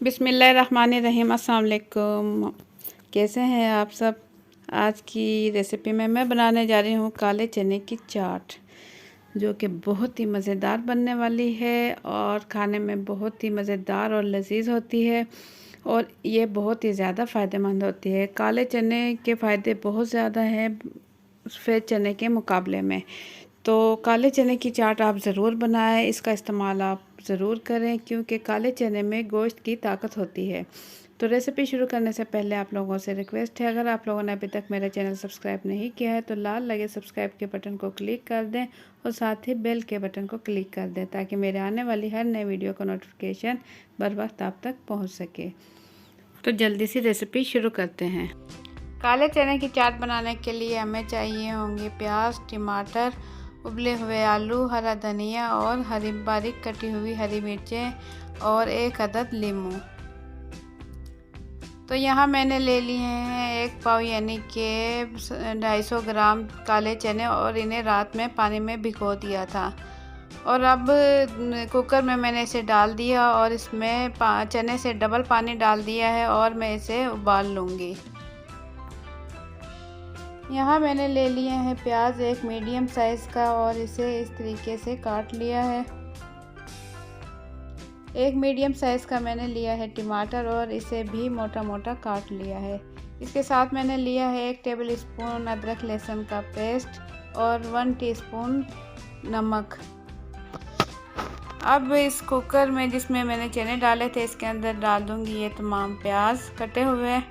बिस्मिल्लाहिर्रहमानिर्रहीम। अस्सलाम वालेकुम। कैसे हैं आप सब। आज की रेसिपी में मैं बनाने जा रही हूँ काले चने की चाट, जो कि बहुत ही मज़ेदार बनने वाली है और खाने में बहुत ही मज़ेदार और लजीज होती है और ये बहुत ही ज़्यादा फ़ायदेमंद होती है। काले चने के फ़ायदे बहुत ज़्यादा हैं सफ़ेद चने के मुकाबले में। तो काले चने की चाट आप ज़रूर बनाएं, इसका इस्तेमाल आप ज़रूर करें क्योंकि काले चने में गोश्त की ताकत होती है। तो रेसिपी शुरू करने से पहले आप लोगों से रिक्वेस्ट है, अगर आप लोगों ने अभी तक मेरा चैनल सब्सक्राइब नहीं किया है तो लाल लगे सब्सक्राइब के बटन को क्लिक कर दें और साथ ही बेल के बटन को क्लिक कर दें ताकि मेरे आने वाली हर नई वीडियो का नोटिफिकेशन बर वक्त आप तक पहुँच सके। तो जल्दी से रेसिपी शुरू करते हैं। काले चने की चाट बनाने के लिए हमें चाहिए होंगे प्याज, टमाटर, उबले हुए आलू, हरा धनिया और हरी बारीक कटी हुई हरी मिर्चें और 1 अदद नींबू। तो यहाँ मैंने ले लिए हैं 1 पाव यानी कि 250 ग्राम काले चने और इन्हें रात में पानी में भिगो दिया था। और अब कुकर में मैंने इसे डाल दिया और इसमें चने से डबल पानी डाल दिया है और मैं इसे उबाल लूँगी। यहाँ मैंने ले लिए हैं प्याज 1 मीडियम साइज़ का और इसे इस तरीके से काट लिया है। 1 मीडियम साइज़ का मैंने लिया है टमाटर और इसे भी मोटा मोटा काट लिया है। इसके साथ मैंने लिया है 1 टेबल स्पून अदरक लहसुन का पेस्ट और 1 टीस्पून नमक। अब इस कुकर में जिसमें मैंने चने डाले थे इसके अंदर डाल दूँगी ये तमाम प्याज कटे हुए।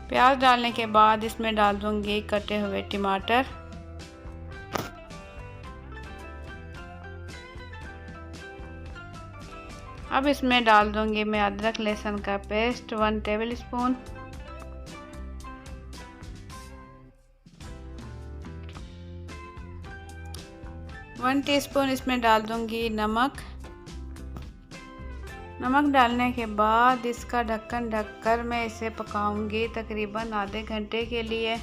प्याज डालने के बाद इसमें डाल दूँगी कटे हुए टमाटर। अब इसमें डाल दूँगी मैं अदरक लहसुन का paste 1 table spoon. One teaspoon इसमें डाल दूँगी नमक। नमक डालने के बाद इसका ढक्कन ढककर मैं इसे पकाऊंगी तकरीबन आधे घंटे के लिए।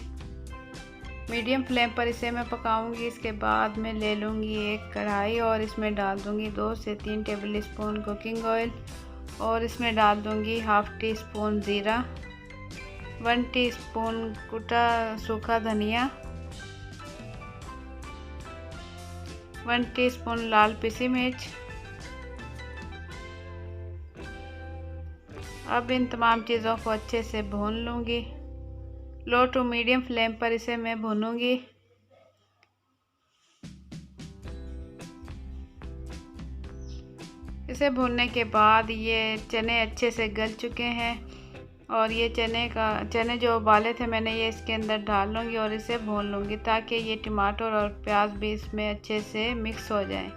मीडियम फ्लेम पर इसे मैं पकाऊंगी। इसके बाद मैं ले लूँगी एक कढ़ाई और इसमें डाल दूँगी 2 से 3 टेबल स्पून कुकिंग ऑयल और इसमें डाल दूँगी हाफ़ टी स्पून ज़ीरा, 1 टीस्पून कुटा सूखा धनिया, 1 टीस्पून लाल पिसी मिर्च। अब इन तमाम चीज़ों को अच्छे से भून लूँगी। लो टू मीडियम फ्लेम पर इसे मैं भूनूँगी। इसे भूनने के बाद ये चने अच्छे से गल चुके हैं और ये चने जो उबाले थे मैंने ये इसके अंदर डाल लूँगी और इसे भून लूँगी ताकि ये टमाटर और प्याज भी इसमें अच्छे से मिक्स हो जाएं।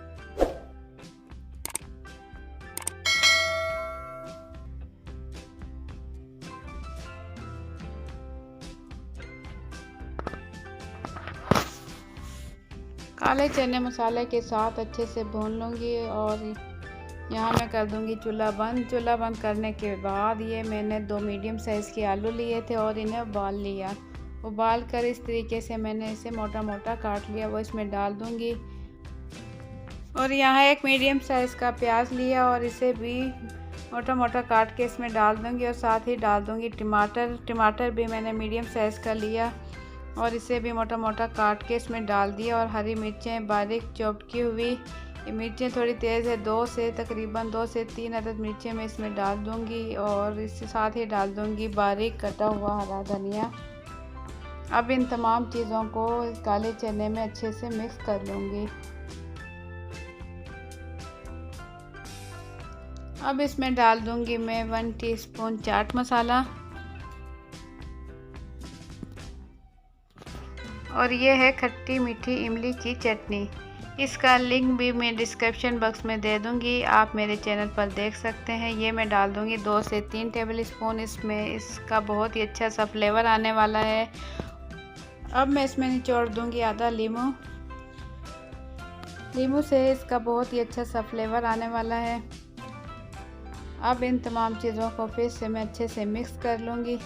काले चने मसाले के साथ अच्छे से भून लूँगी और यहाँ मैं कर दूँगी चूल्हा बंद। चूल्हा बंद करने के बाद ये मैंने 2 मीडियम साइज़ के आलू लिए थे और इन्हें उबाल लिया। उबाल कर इस तरीके से मैंने इसे मोटा मोटा काट लिया, वो इसमें डाल दूँगी। और यहाँ 1 मीडियम साइज़ का प्याज लिया और इसे भी मोटा मोटा काट के इसमें डाल दूँगी और साथ ही डाल दूँगी टमाटर भी मैंने मीडियम साइज़ का लिया और इसे भी मोटा मोटा काट के इसमें डाल दिया। और हरी मिर्चें बारीक चॉप की हुई, ये मिर्चें थोड़ी तेज़ है, तकरीबन 2 से 3 अदद मिर्चें मैं इसमें डाल दूंगी और इसके साथ ही डाल दूंगी बारीक कटा हुआ हरा धनिया। अब इन तमाम चीज़ों को काले चने में अच्छे से मिक्स कर लूँगी। अब इसमें डाल दूंगी मैं 1 टीस्पून चाट मसाला और ये है खट्टी मीठी इमली की चटनी। इसका लिंक भी मैं डिस्क्रिप्शन बॉक्स में दे दूंगी, आप मेरे चैनल पर देख सकते हैं। ये मैं डाल दूंगी 2 से 3 टेबल स्पून इसमें, इसका बहुत ही अच्छा सा फ्लेवर आने वाला है। अब मैं इसमें निचोड़ दूंगी आधा नींबू से इसका बहुत ही अच्छा सा फ्लेवर आने वाला है। अब इन तमाम चीज़ों को फिर से मैं अच्छे से मिक्स कर लूँगी।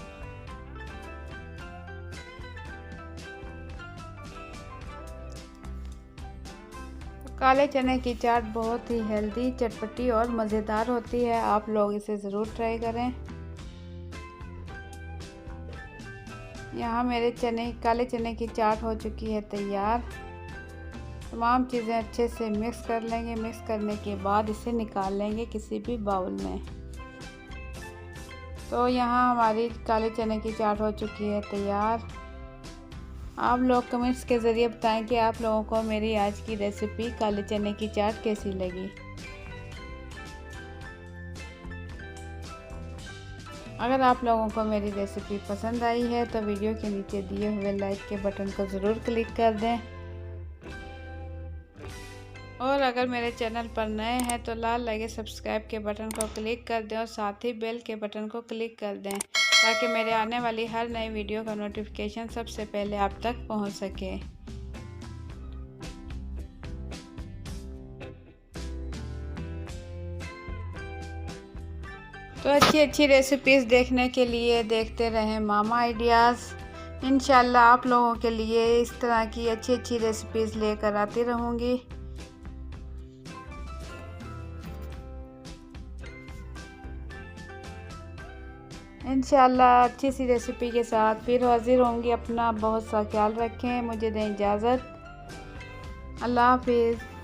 काले चने की चाट बहुत ही हेल्दी, चटपटी और मज़ेदार होती है। आप लोग इसे ज़रूर ट्राई करें। यहाँ मेरे काले चने की चाट हो चुकी है तैयार। तमाम चीज़ें अच्छे से मिक्स कर लेंगे। मिक्स करने के बाद इसे निकाल लेंगे किसी भी बाउल में। तो यहाँ हमारी काले चने की चाट हो चुकी है तैयार। आप लोग कमेंट्स के ज़रिए बताएं कि आप लोगों को मेरी आज की रेसिपी काले चने की चाट कैसी लगी। अगर आप लोगों को मेरी रेसिपी पसंद आई है तो वीडियो के नीचे दिए हुए लाइक के बटन को ज़रूर क्लिक कर दें। और अगर मेरे चैनल पर नए हैं तो लाल लगे सब्सक्राइब के बटन को क्लिक कर दें और साथ ही बेल के बटन को क्लिक कर दें ताकि मेरे आने वाली हर नई वीडियो का नोटिफिकेशन सबसे पहले आप तक पहुंच सके। तो अच्छी रेसिपीज़ देखने के लिए देखते रहें मामा आइडियाज़। इंशाल्लाह आप लोगों के लिए इस तरह की अच्छी रेसिपीज़ लेकर आती रहूँगी। इंशाल्लाह अच्छी सी रेसिपी के साथ फिर हाजिर होंगी। अपना बहुत सा ख्याल रखें। मुझे दें इजाज़त। अल्लाह हाफिज़।